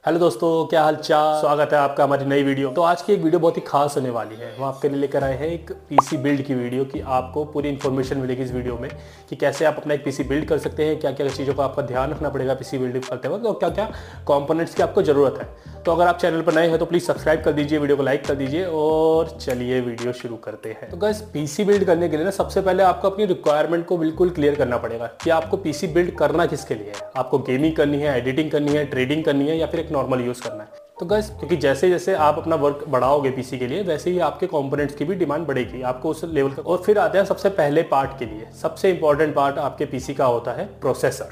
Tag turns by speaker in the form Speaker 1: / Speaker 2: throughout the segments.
Speaker 1: Hello दोस्तों, क्या हाल चाल। स्वागत है आपका हमारी नई वीडियो। तो आज की एक वीडियो बहुत ही खास होने वाली है। हम आपके लिए लेकर आए हैं एक पीसी बिल्ड की वीडियो कि आपको पूरी इन्फॉर्मेशन मिलेगी इस वीडियो में कि कैसे आप अपना एक पीसी बिल्ड कर सकते हैं, क्या क्या चीज़ों का आपका ध्यान रखना पड़ेगा पीसी बिल्ड करते वक्त और क्या क्या कंपोनेंट्स की आपको ज़रूरत है। तो अगर आप चैनल पर नए हैं तो प्लीज़ सब्सक्राइब कर दीजिए, वीडियो को लाइक कर दीजिए और चलिए वीडियो शुरू करते हैं। तो गाइस, पीसी बिल्ड करने के लिए ना सबसे पहले आपको अपनी रिक्वायरमेंट को बिल्कुल क्लियर करना पड़ेगा कि आपको पीसी बिल्ड करना किसके लिए है। आपको गेमिंग करनी है, एडिटिंग करनी है, ट्रेडिंग करनी है या फिर एक नॉर्मल यूज़ करना है। तो गाइस, क्योंकि जैसे जैसे आप अपना वर्क बढ़ाओगे पीसी के लिए वैसे ही आपके कंपोनेंट्स की भी डिमांड बढ़ेगी आपको उस लेवल का। और फिर आते हैं सबसे पहले पार्ट के लिए। सबसे इंपॉर्टेंट पार्ट आपके पीसी का होता है प्रोसेसर।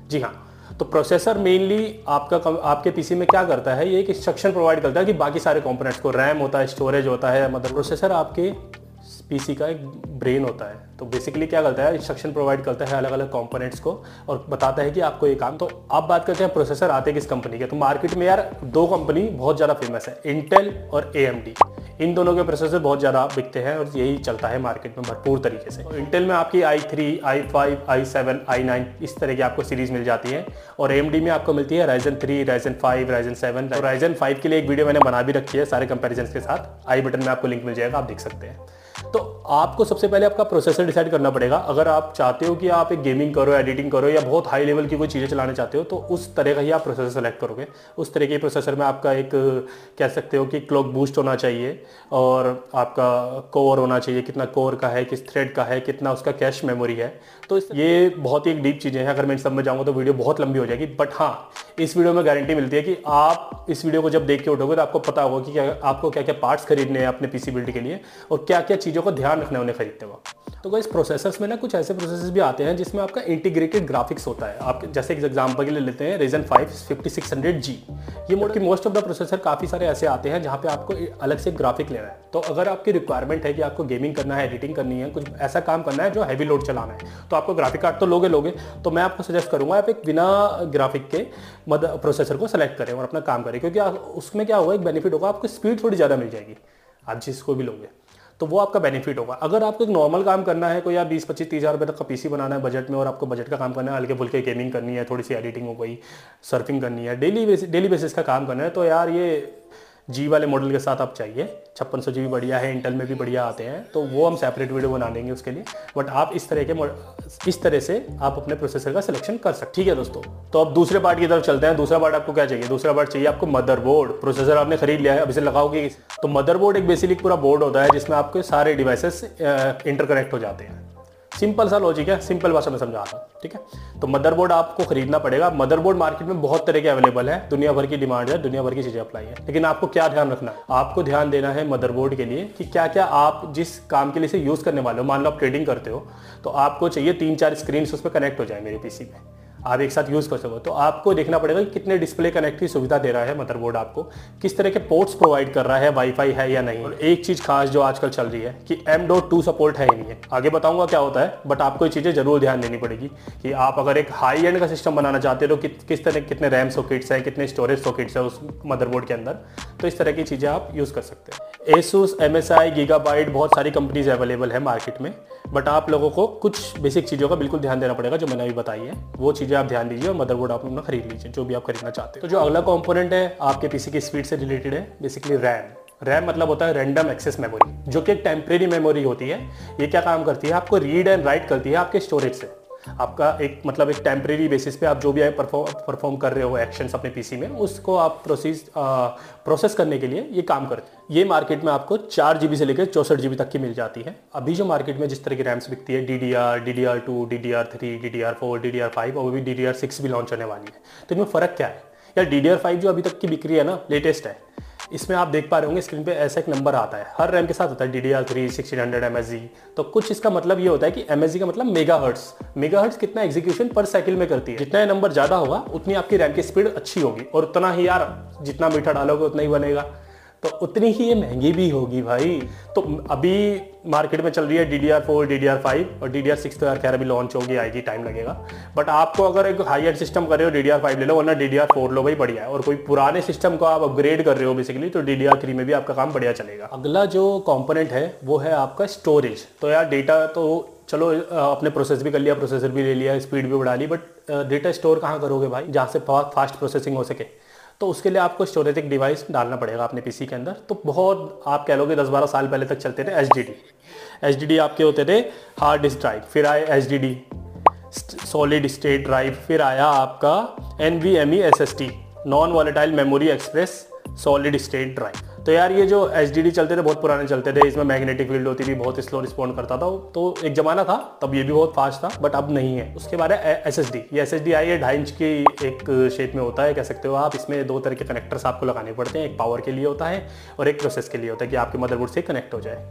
Speaker 1: जी हाँ, तो प्रोसेसर मेनली आपके पीसी में क्या करता है, ये एक इंस्ट्रक्शन प्रोवाइड करता है कि बाकी सारे कंपोनेंट्स को, रैम होता है, स्टोरेज होता है, मतलब प्रोसेसर आपके पीसी का एक ब्रेन होता है। तो बेसिकली क्या करता है, इंस्ट्रक्शन प्रोवाइड करता है अलग अलग कंपोनेंट्स को और बताता है कि आपको ये काम। तो आप बात करते हैं प्रोसेसर आते किस कंपनी के। तो मार्केट में यार दो कंपनी बहुत ज़्यादा फेमस है, इंटेल और AMD। इन दोनों के प्रोसेसर बहुत ज़्यादा बिकते हैं और यही चलता है मार्केट में भरपूर तरीके से। तो इंटेल में आपकी i3, i5, i7, i9 इस तरह की आपको सीरीज मिल जाती है और AMD में आपको मिलती है Ryzen 3, Ryzen 5, Ryzen 7। तो Ryzen 5 के लिए एक वीडियो मैंने बना भी रखी है सारे कंपैरिजन के साथ। आई बटन में आपको लिंक मिल जाएगा, आप देख सकते हैं। तो आपको सबसे पहले आपका प्रोसेसर डिसाइड करना पड़ेगा। अगर आप चाहते हो कि आप एक गेमिंग करो, एडिटिंग करो या बहुत हाई लेवल की कोई चीज़ें चलाने चाहते हो तो उस तरह का ही आप प्रोसेसर सेलेक्ट करोगे। उस तरह के प्रोसेसर में आपका एक कह सकते हो कि क्लॉक बूस्ट होना चाहिए और आपका कोर होना चाहिए, कितना कोर का है, किस थ्रेड का है, कितना उसका कैश मेमोरी है। तो ये बहुत ही एक डीप चीज़ें हैं। अगर मैं इन सब में जाऊँगा तो वीडियो बहुत लंबी हो जाएगी। बट हाँ, इस वीडियो में गारंटी मिलती है कि आप इस वीडियो को जब देख के उठोगे तो आपको पता होगा कि आपको क्या क्या पार्ट्स खरीदने हैं अपने पीसी बिल्ड के लिए और क्या क्या चीज़ों को ध्यान रखना है उन्हें खरीदते वक्त। तो गाइस, प्रोसेसर्स में ना कुछ ऐसे प्रोसेसर्स भी आते हैं जिसमें आपका इंटीग्रेटेड ग्राफिक्स होता है। आप जैसे एक एग्जांपल के लिए लेते हैं Ryzen 5 5600G। ये मोस्ट ऑफ द प्रोसेसर काफ़ी सारे ऐसे आते हैं जहाँ पे आपको अलग से ग्राफिक लेना है। तो अगर आपकी रिक्वायरमेंट है कि आपको गेमिंग करना है, एडिटिंग करनी है, कुछ ऐसा काम करना है जो हैवी लोड चलाना है, तो आपको ग्राफिक कार्ड तो लोगे। तो मैं आपको सजेस्ट करूंगा आप एक बिना ग्राफिक के प्रोसेसर को सेलेक्ट करें और अपना काम करें, क्योंकि उसमें क्या होगा, एक बेनिफिट होगा, आपको स्पीड थोड़ी ज़्यादा मिल जाएगी आप जिसको भी लोगे तो वो आपका बेनिफिट होगा। अगर आपको एक नॉर्मल काम करना है, कोई आप 20-25-30 हज़ार रुपये तक का पीसी बनाना है बजट में और आपको बजट का काम करना है, हल्के फुल्के गेमिंग करनी है, थोड़ी सी एडिटिंग हो गई, सर्फिंग करनी है, डेली बेसिस का काम करना है, तो यार ये जी वाले मॉडल के साथ आप चाहिए। 5600G भी बढ़िया है, इंटेल में भी बढ़िया आते हैं, तो वो हम सेपरेट वीडियो बना देंगे उसके लिए। बट आप इस तरह से आप अपने प्रोसेसर का सिलेक्शन कर सकते। ठीक है दोस्तों, तो अब दूसरे पार्ट की तरफ चलते हैं। दूसरा पार्ट आपको क्या चाहिए? दूसरा पार्ट चाहिए आपको मदरबोर्ड। प्रोसेसर आपने खरीद लिया है, अब इसे लगाओगे। तो मदरबोर्ड एक बेसिकली पूरा बोर्ड होता है जिसमें आपके सारे डिवाइसेस इंटरकनेक्ट हो जाते हैं। सिंपल सा लॉजिक है, सिंपल भाषा में समझा रहा हूँ, ठीक है। तो मदरबोर्ड आपको खरीदना पड़ेगा। मदरबोर्ड मार्केट में बहुत तरह के अवेलेबल है, दुनिया भर की डिमांड है, दुनिया भर की चीजें अप्लाई है। लेकिन आपको क्या ध्यान रखना है? आपको ध्यान देना है मदरबोर्ड के लिए कि क्या क्या आप जिस काम के लिए इसे यूज करने वाले हो। मान लो आप ट्रेडिंग करते हो तो आपको चाहिए 3-4 स्क्रीन उस पर कनेक्ट हो जाए मेरे पीसी में, आप एक साथ यूज कर सको। तो आपको देखना पड़ेगा कि कितने डिस्प्ले कनेक्ट की सुविधा दे रहा है मदरबोर्ड, आपको किस तरह के पोर्ट्स प्रोवाइड कर रहा है, वाईफाई है या नहीं। और एक चीज खास जो आजकल चल रही है कि M.2 सपोर्ट है ही नहीं है। आगे बताऊंगा क्या होता है, बट आपको ये चीजें जरूर ध्यान देनी पड़ेगी कि आप अगर एक हाई एंड का सिस्टम बनाना चाहते हो तो किस तरह कितने रैम सॉकेट्स हैं, कितने स्टोरेज सॉकेट्स हैं उस मदरबोर्ड के अंदर। तो इस तरह की चीजें आप यूज कर सकते हैं। Asus, MSI, Gigabyte, बहुत सारी कंपनीज अवेलेबल है मार्केट में। बट आप लोगों को कुछ बेसिक चीज़ों का बिल्कुल ध्यान देना पड़ेगा जो मैंने अभी बताई है, वो चीज़ें आप ध्यान दीजिए और मदरबोर्ड आप अपना खरीद लीजिए जो भी आप खरीदना चाहते हो। तो जो अगला कंपोनेंट है आपके पीसी की स्पीड से रिलेटेड है, बेसिकली रैम मतलब होता है रैंडम एक्सेस मेमोरी, जो कि एक टेम्परेरी मेमोरी होती है। ये क्या काम करती है? आपको रीड एंड राइट करती है आपके स्टोरेज से। आपका एक मतलब एक टेम्परेरी बेसिस पे आप जो भी परफॉर्म कर रहे हो एक्शंस अपने पीसी में, उसको आप प्रोसेस करने के लिए ये काम करते हैं। ये मार्केट में आपको 4 GB से लेकर 64 GB तक की मिल जाती है। अभी जो मार्केट में जिस तरह की रैम्स बिकती है, DDR2, DDR3, DDR4, DDR5 और भी DDR6 भी लॉन्च होने वाली है। तो इनमें फ़र्क क्या है यार? DDR5 जो अभी तक की बिक्री है ना, लेटेस्ट है, इसमें आप देख पा रहे होंगे स्क्रीन पे ऐसा एक नंबर आता है, हर रैम के साथ होता है DDR3 1600 MSG। तो कुछ इसका मतलब ये होता है कि MSG का मतलब मेगाहर्ट्ज कितना एग्जीक्यूशन पर साइकिल में करती है। जितना ये नंबर ज्यादा होगा उतनी आपकी रैम की स्पीड अच्छी होगी और उतना ही यार जितना मीठा डालोगे उतना ही बनेगा, तो उतनी ही ये महंगी भी होगी भाई। तो अभी मार्केट में चल रही है DDR4, DDR5 और DDR6 तो यार खैर अभी लॉन्च होगी, आएगी, टाइम लगेगा। बट आपको अगर एक हाई एंड सिस्टम कर रहे हो DDR5 ले लो, वरना DDR4 लो भाई, बढ़िया है। और कोई पुराने सिस्टम को आप अपग्रेड कर रहे हो बेसिकली तो DDR3 में भी आपका काम बढ़िया चलेगा। अगला जो कंपोनेंट है वो है आपका स्टोरेज। तो यार डेटा तो चलो अपने प्रोसेस भी कर लिया, प्रोसेसर भी ले लिया, स्पीड भी बढ़ा ली, बट डेटा स्टोर कहाँ करोगे भाई जहाँ से फास्ट प्रोसेसिंग हो सके? तो उसके लिए आपको स्टोरेज एक डिवाइस डालना पड़ेगा अपने पीसी के अंदर। तो बहुत आप कह लोगे 10-12 साल पहले तक चलते थे एचडीडी आपके होते थे हार्ड डिस्क ड्राइव, फिर आए एचडीडी सॉलिड स्टेट ड्राइव, फिर आया आपका NVMe SSD non volatile memory express solid state drive. तो यार ये जो एचडीडी चलते थे बहुत पुराने चलते थे, इसमें मैग्नेटिक फील्ड होती थी, बहुत स्लो रिस्पॉन्ड करता था। तो एक जमाना था तब ये भी बहुत फास्ट था, बट अब नहीं है। उसके बाद है एसएसडी। ये एसएसडी आई है 2.5 इंच की एक शेप में होता है, कह सकते हो आप। इसमें 2 तरह के कनेक्टर्स आपको लगाने पड़ते हैं, एक पावर के लिए होता है और एक प्रोसेस के लिए होता है कि आपके मदरबोर्ड से कनेक्ट हो जाए।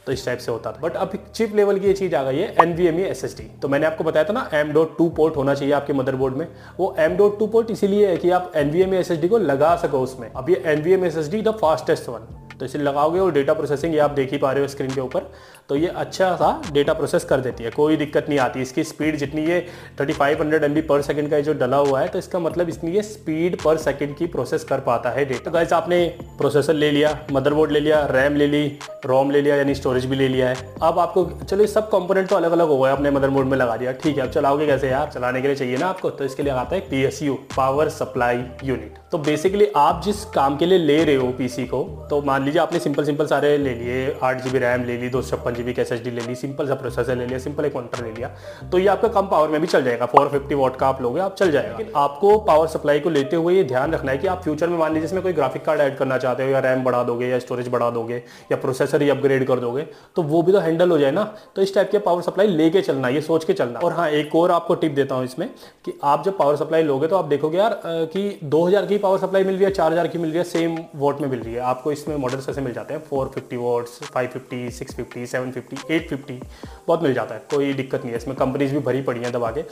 Speaker 1: तो इस टाइप से होता था, बट अब चिप लेवल की ये चीज आ गई है NVMe SSD। तो मैंने आपको बताया था ना M.2 पोर्ट होना चाहिए आपके मदरबोर्ड में। वो M.2 पोर्ट इसीलिए है कि आप NVMe SSD को लगा सको उसमें। अब ये NVMe SSD the fastest one, तो इसे लगाओगे और डेटा प्रोसेसिंग ये आप देख ही पा रहे हो स्क्रीन के ऊपर, तो ये अच्छा सा डेटा प्रोसेस कर देती है, कोई दिक्कत नहीं आती। इसकी स्पीड जितनी ये 3500 MB पर सेकंड का जो डला हुआ है, तो इसका मतलब इतनी ये स्पीड पर सेकंड की प्रोसेस कर पाता है डेटा। तो गाइस आपने प्रोसेसर ले लिया, मदरबोर्ड ले लिया, रैम ले ली, रोम ले लिया यानी स्टोरेज भी ले लिया है। अब आपको चलो ये सब कंपोनेंट तो अलग अलग हो गए, अपने मदरबोर्ड में लगा दिया, ठीक है। अब चलाओगे कैसे यार? चलाने के लिए चाहिए ना आपको, तो इसके लिए आता है PSU, पावर सप्लाई यूनिट। तो बेसिकली आप जिस काम के लिए ले रहे हो पीसी को, तो मान लीजिए आपने सिंपल सारे ले लिए, 8 GB रैम ले ली, 256 GB की SSD ले ली, सिंपल सा प्रोसेसर ले लिया, सिंपल एक मॉनिटर ले लिया, तो ये आपका कम पावर में भी चल जाएगा। 450 वॉट का आप लोगे, आप चल जाएगा। लेकिन आपको पावर सप्लाई को लेते हुए ये ध्यान रखना है कि आप फ्यूचर में मान लीजिए इसमें कोई ग्राफिक कार्ड ऐड करना चाहते हो, या रैम बढ़ा दोगे, या स्टोरेज बढ़ा दोगे, या प्रोसेसर ही अपग्रेड कर दोगे, तो वो भी तो हैंडल हो जाए ना। तो इस टाइप के पावर सप्लाई लेके चलना, ये सोच के चलना। और हाँ, एक और आपको टिप देता हूँ इसमें कि आप जब पावर सप्लाई लोगे तो आप देखोगे यार कि 2000 की पावर सप्लाई मिल रही है, 4000 की मिल रही है, सेम वोट में मिल रही है आपको। इसमें मॉडल्स कैसे मिल जाते हैं? 450 वॉट्स, 550, 650, 750, 850 बहुत मिल जाता है, कोई दिक्कत नहीं है। इसमें कंपनीज भी भरी पड़ी हैं दबा के,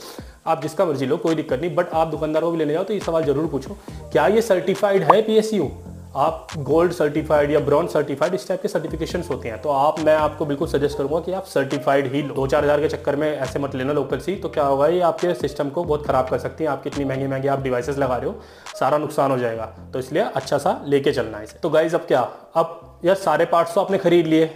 Speaker 1: आप जिसका मर्जी लो, कोई दिक्कत नहीं। बट आप दुकानदार को भी लेने जाओ तो ये सवाल जरूर पूछो, क्या ये सर्टिफाइड है PSU? आप गोल्ड सर्टिफाइड या ब्रॉन्ज सर्टिफाइड, इस टाइप के सर्टिफिकेशंस होते हैं। तो मैं आपको बिल्कुल सजेस्ट करूंगा कि आप सर्टिफाइड ही लो। 2-4 हज़ार के चक्कर में ऐसे मत लेना लोकल सी, तो क्या होगा, ये आपके सिस्टम को बहुत खराब कर सकती है। आप कितनी महंगी आप डिवाइसेस लगा रहे हो, सारा नुकसान हो जाएगा। तो इसलिए अच्छा सा लेके चलना है इसे। तो गाइज अब क्या, अब यार सारे पार्ट्स तो आपने खरीद लिए,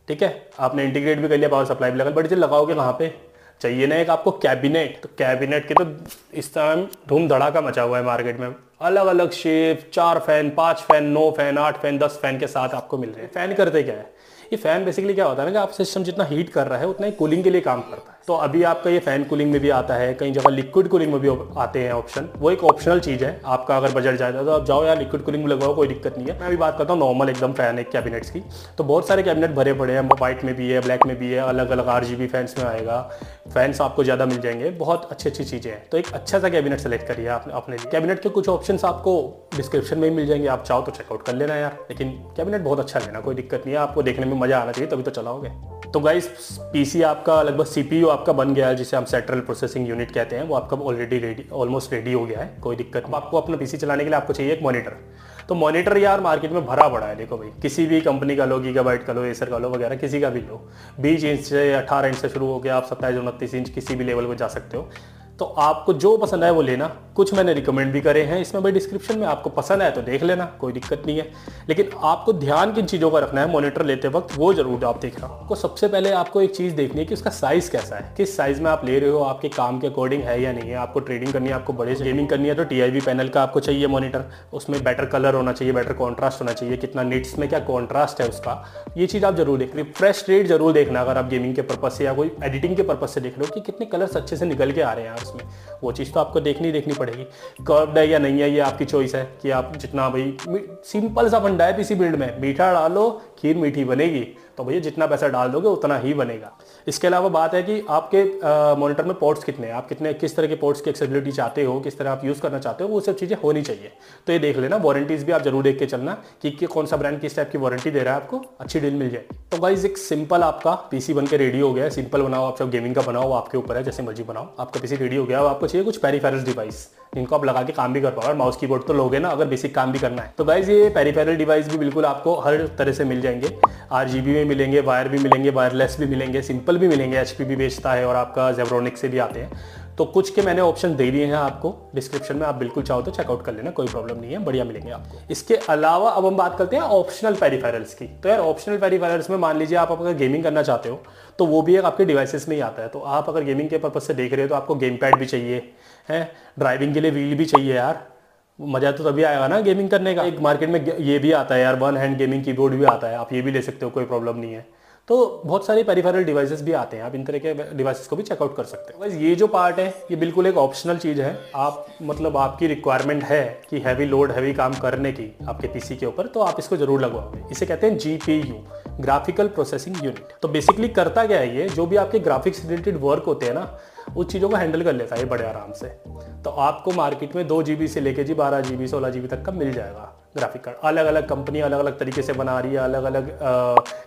Speaker 1: ठीक है, आपने इंटीग्रेट भी कर लिया, पावर सप्लाई भी लगा, बट इसे लगाओगे कहाँ पे? चाहिए ना एक आपको कैबिनेट। तो कैबिनेट के तो इस टाइम धूम धड़ाका मचा हुआ है मार्केट में। अलग अलग shape, 4 fan, 5 fan, 9 fan, 8 fan, 10 fan के साथ आपको मिल रहे हैं। फैन करते क्या है? ये फैन बेसिकली क्या होता है ना कि आप सिस्टम जितना हीट कर रहा है उतना ही कूलिंग के लिए काम करता है। तो अभी आपका ये फैन कूलिंग में भी आता है, कई जगह लिक्विड कूलिंग में भी आते हैं ऑप्शन। वो एक ऑप्शनल चीज़ है, आपका अगर बजट जाता है तो आप जाओ यार लिक्विड कूलिंग में लगवाओ, कोई दिक्कत नहीं है। मैं अभी बात करता हूँ नॉर्मल एकदम फैन एक कैबिनेट्स की। तो बहुत सारे कैबिनेट भरे पड़े हैं, व्हाइट में भी है, ब्लैक में भी है, अलग अलग RGB फैंस में आएगा, फैंस आपको ज़्यादा मिल जाएंगे, बहुत अच्छी चीज़ें हैं। तो एक अच्छा सा कैबिनेट सेलेक्ट करिए आप अपने लिए। कैबिनेट के कुछ ऑप्शंस आपको डिस्क्रिप्शन में ही मिल जाएंगे, आप चाहो तो चेकआउट कर लेना यार। लेकिन कैबिनेट बहुत अच्छा लेना, कोई दिक्कत नहीं है, आपको देखने में मजा आना चाहिए तभी तो चलाओगे। तो गाइस पीसी आपका लगभग CPU आपका बन गया है, जिसे हम सेंट्रल प्रोसेसिंग यूनिट कहते हैं, वो आपका ऑलरेडी रेडी, ऑलमोस्ट रेडी हो गया है, कोई दिक्कत नहीं। आपको अपना पीसी चलाने के लिए आपको चाहिए एक मॉनिटर। तो मॉनिटर यार मार्केट में भरा पड़ा है, देखो भाई, किसी भी कंपनी का लो, गीगाबाइट का लो, एसर का लो वगैरह, किसी का भी लो, 20 इंच से 18 इंच से शुरू हो गया, आप 27-29 इंच किसी भी लेवल पर जा सकते हो। तो आपको जो पसंद आए वो लेना। कुछ मैंने रिकमेंड भी करे हैं इसमें भाई डिस्क्रिप्शन में, आपको पसंद आए तो देख लेना, कोई दिक्कत नहीं है। लेकिन आपको ध्यान किन चीज़ों का रखना है मॉनिटर लेते वक्त, वो जरूर आप देखना। आपको सबसे पहले आपको एक चीज़ देखनी है कि उसका साइज़ कैसा है, किस साइज़ में आप ले रहे हो, आपके काम के अकॉर्डिंग है या नहीं है। आपको ट्रेडिंग करनी है, आपको बड़े से गेमिंग करनी है, तो TIV पैनल का आपको चाहिए मॉनिटर। उसमें बेटर कलर होना चाहिए, बेटर कॉन्ट्रास्ट होना चाहिए, कितना निट्स में क्या कॉन्ट्रास्ट है उसका, ये चीज़ आप जरूर देख। रिफ्रेश रेट जरूर देखना अगर आप गेमिंग के पर्पज से या कोई एडिटिंग के पर्पज से देख रहे हो कि कितने कलर्स अच्छे से निकल के आ रहे हैं उसमें, वो चीज़ तो आपको देखनी पड़ेगी। कर्व्ड है या नहीं है ये आपकी चॉइस है कि आप जितना भाई, सिंपल सा फंडा है पीसी बिल्ड में, मीठा डालो खीर मीठी बनेगी, तो भैया जितना पैसा डाल दोगे उतना ही बनेगा। इसके अलावा बात है कि आपके मॉनिटर में पोर्ट्स कितने हैं, आप किस तरह के पोर्ट्स की एक्सेसिबिलिटी चाहते हो, किस तरह आप यूज़ करना चाहते हो, वो सब चीज़ें होनी चाहिए। तो ये देख लेना। वारंटीज़ भी आप जरूर देख के चलना कि कौन सा ब्रांड किस टाइप की वारंटी दे रहा है, आपको अच्छी डील मिल जाए। तो गाइस एक सिंपल आपका पीसी बन के रेडी हो गया है। सिंपल बनाओ, आप सब गेमिंग का बनाओ, आपके ऊपर है, जैसे मर्जी बनाओ। आपका पीसी रेडी हो गया, अब आपको चाहिए कुछ पेरिफेरल्स डिवाइस जिनको आप लगा के काम भी कर पाओ। माउस कीबोर्ड तो लोगे ना अगर बेसिक काम भी करना है। तो गाइस ये पेरिफेरल डिवाइस भी बिल्कुल आपको हर तरह से मिल जाएंगे, RGB में मिलेंगे, वायर भी मिलेंगे, वायरलेस भी मिलेंगे, सिंपल भी मिलेंगे, HP भी बेचता है और आपका जेब्रोनिक्स से भी आते हैं। तो कुछ के मैंने ऑप्शन दे दिए हैं आपको डिस्क्रिप्शन में, आप बिल्कुल चाहो तो चेकआउट कर लेना, कोई प्रॉब्लम नहीं है, बढ़िया मिलेंगे आपको। इसके अलावा अब हम बात करते हैं ऑप्शनल पेरिफेरल्स की। तो यार ऑप्शनल पेरिफेरल्स में मान लीजिए आप अगर गेमिंग करना चाहते हो तो वो भी एक आपके डिवाइसेस में ही आता है। तो आप अगर गेमिंग के पर्पज से देख रहे हो तो आपको गेम पैड भी चाहिए है, ड्राइविंग के लिए व्हील भी चाहिए यार, मज़ा तो तभी आएगा ना गेमिंग करने का। एक मार्केट में ये भी आता है यार, वन हैंड गेमिंग कीबोर्ड भी आता है, आप ये भी ले सकते हो, कोई प्रॉब्लम नहीं है। तो बहुत सारे पेरिफेरल डिवाइसेस भी आते हैं, आप इन तरह के डिवाइसेस को भी चेकआउट कर सकते हो। बस ये जो पार्ट है ये बिल्कुल एक ऑप्शनल चीज़ है। आप मतलब आपकी रिक्वायरमेंट है कि हैवी लोड हैवी काम करने की आपके पीसी के ऊपर, तो आप इसको जरूर लगवाओगे। इसे कहते हैं GPU, ग्राफिकल प्रोसेसिंग यूनिट। तो बेसिकली करता क्या है ये, जो भी आपके ग्राफिक्स रिलेटेड वर्क होते हैं ना, उस चीज़ों को हैंडल कर लेता है ये बड़े आराम से। तो आपको मार्केट में 2 GB से लेके 12 GB 16 GB तक का मिल जाएगा ग्राफिक कार्ड। अलग अलग कंपनी अलग अलग तरीके से बना रही है, अलग अलग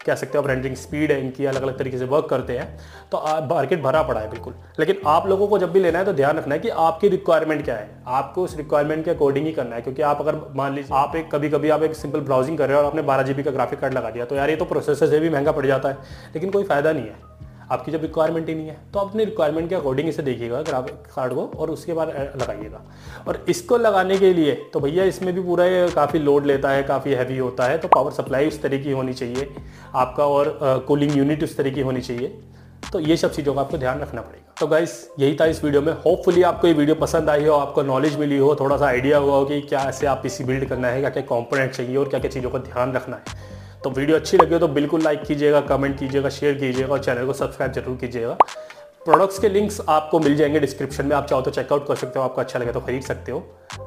Speaker 1: कह सकते हो आप, रेंडरिंग स्पीड है इनकी, अलग अलग तरीके से वर्क करते हैं। तो मार्केट भरा पड़ा है बिल्कुल। लेकिन आप लोगों को जब भी लेना है तो ध्यान रखना है कि आपकी रिक्वायरमेंट क्या है, आपको उस रिक्वायरमेंट के अकॉर्डिंग ही करना है। क्योंकि आप अगर मान लीजिए आप कभी आप एक सिंपल ब्राउजिंग कर रहे हो और आपने 12 GB का ग्राफिक कार्ड लगा दिया, तो यार ये तो प्रोसेसर से भी महंगा पड़ जाता है, लेकिन कोई फायदा नहीं है आपकी जब रिक्वायरमेंट ही नहीं है। तो अपनी रिक्वायरमेंट के अकॉर्डिंग इसे देखिएगा ग्राफिक कार्ड को, और उसके बाद लगाइएगा। और इसको लगाने के लिए तो भैया इसमें भी पूरा काफ़ी लोड लेता है, काफ़ी हैवी होता है। तो पावर सप्लाई उस तरह की होनी चाहिए आपका, और कूलिंग यूनिट उस तरह की होनी चाहिए। तो ये सब चीज़ों का आपको ध्यान रखना पड़ेगा। तो गाइस यही था इस वीडियो में। होपफुली आपको ये वीडियो पसंद आई हो, आपको नॉलेज मिली हो, थोड़ा सा आइडिया हुआ हो कि क्या ऐसे आप पीसी बिल्ड करना है, क्या क्या कॉम्पोनेंट चाहिए और क्या क्या चीज़ों का ध्यान रखना है। तो वीडियो अच्छी लगी हो तो बिल्कुल लाइक कीजिएगा, कमेंट कीजिएगा, शेयर कीजिएगा और चैनल को सब्सक्राइब जरूर कीजिएगा। प्रोडक्ट्स के लिंक्स आपको मिल जाएंगे डिस्क्रिप्शन में, आप चाहो तो चेकआउट कर सकते हो, आपको अच्छा लगे तो खरीद सकते हो।